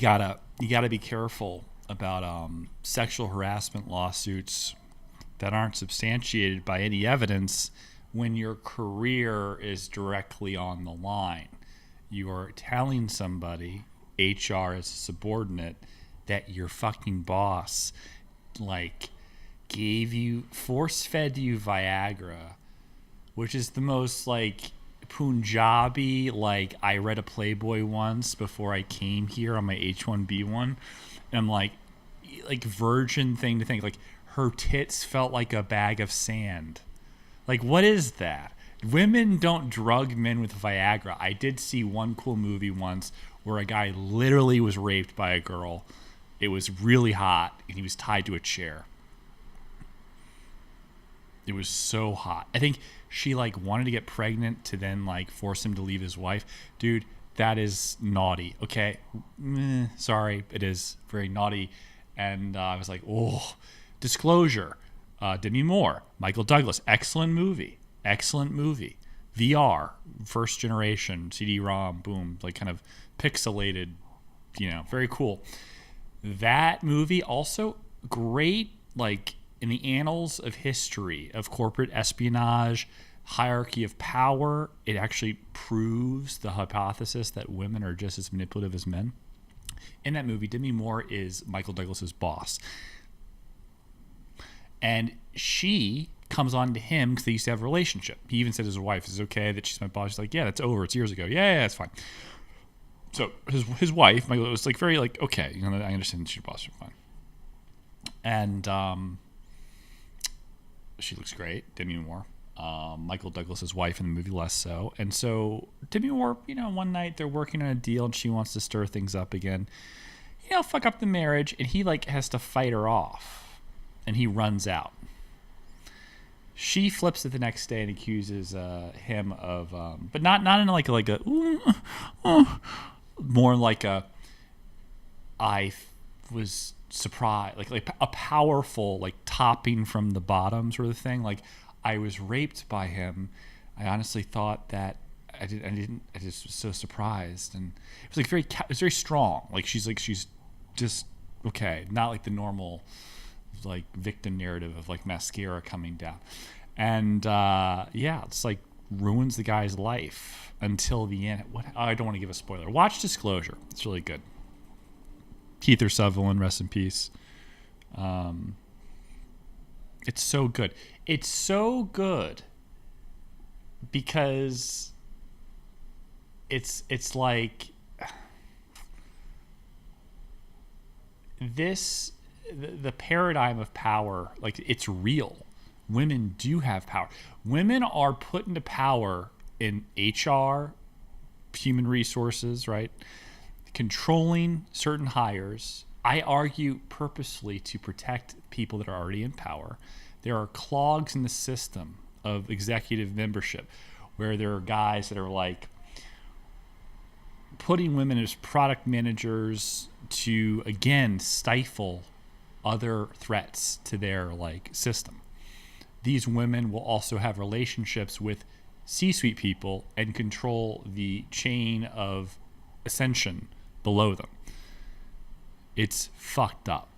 you gotta be careful about sexual harassment lawsuits that aren't substantiated by any evidence when your career is directly on the line. You are telling somebody, HR as a subordinate, that your fucking boss like force fed you Viagra, which is the most like Punjabi, like I read a Playboy once before I came here on my H1B1, and I'm like virgin thing to think, like her tits felt like a bag of sand. Like, what is that? Women don't drug men with Viagra. I did see one cool movie once where a guy literally was raped by a girl. It was really hot, and he was tied to a chair. It was so hot. I think she like wanted to get pregnant to then like force him to leave his wife. Dude, that is naughty. Okay, sorry, it is very naughty. And I was like, oh. Disclosure, Demi Moore, Michael Douglas, excellent movie. VR, first generation, CD-ROM, boom, like kind of pixelated, very cool. That movie also great, like in the annals of history of corporate espionage, hierarchy of power. It actually proves the hypothesis that women are just as manipulative as men. In that movie, Demi Moore is Michael Douglas's boss. And she comes on to him because they used to have a relationship. He even said to his wife, is it okay that she's my boss? She's like, yeah, that's over. It's years ago. Yeah, it's fine. So his wife, Michael, was like very like, okay, I understand that she's your boss. You're fine. And she looks great, Demi Moore. Michael Douglas's wife in the movie less so. And so Demi Moore, one night they're working on a deal and she wants to stir things up again. Fuck up the marriage. And he like has to fight her off. And he runs out. She flips it the next day and accuses him of, but not in like a more like a, I was surprised, like a powerful, like topping from the bottom sort of thing. Like I was raped by him. I honestly thought that I just was so surprised, and it was like it was very strong. Like she's just okay, not like the normal like victim narrative of like mascara coming down. And it's like ruins the guy's life until the end. I don't want to give a spoiler. Watch Disclosure. It's really good. Keith Sutherland, rest in peace. It's so good. It's so good because it's like this. The paradigm of power, like it's real. Women do have power. Women are put into power in HR, human resources, right? Controlling certain hires. I argue purposely to protect people that are already in power. There are clogs in the system of executive membership where there are guys that are like putting women as product managers to, again, stifle other threats to their like system. These women will also have relationships with C-suite people and control the chain of ascension below them. It's fucked up.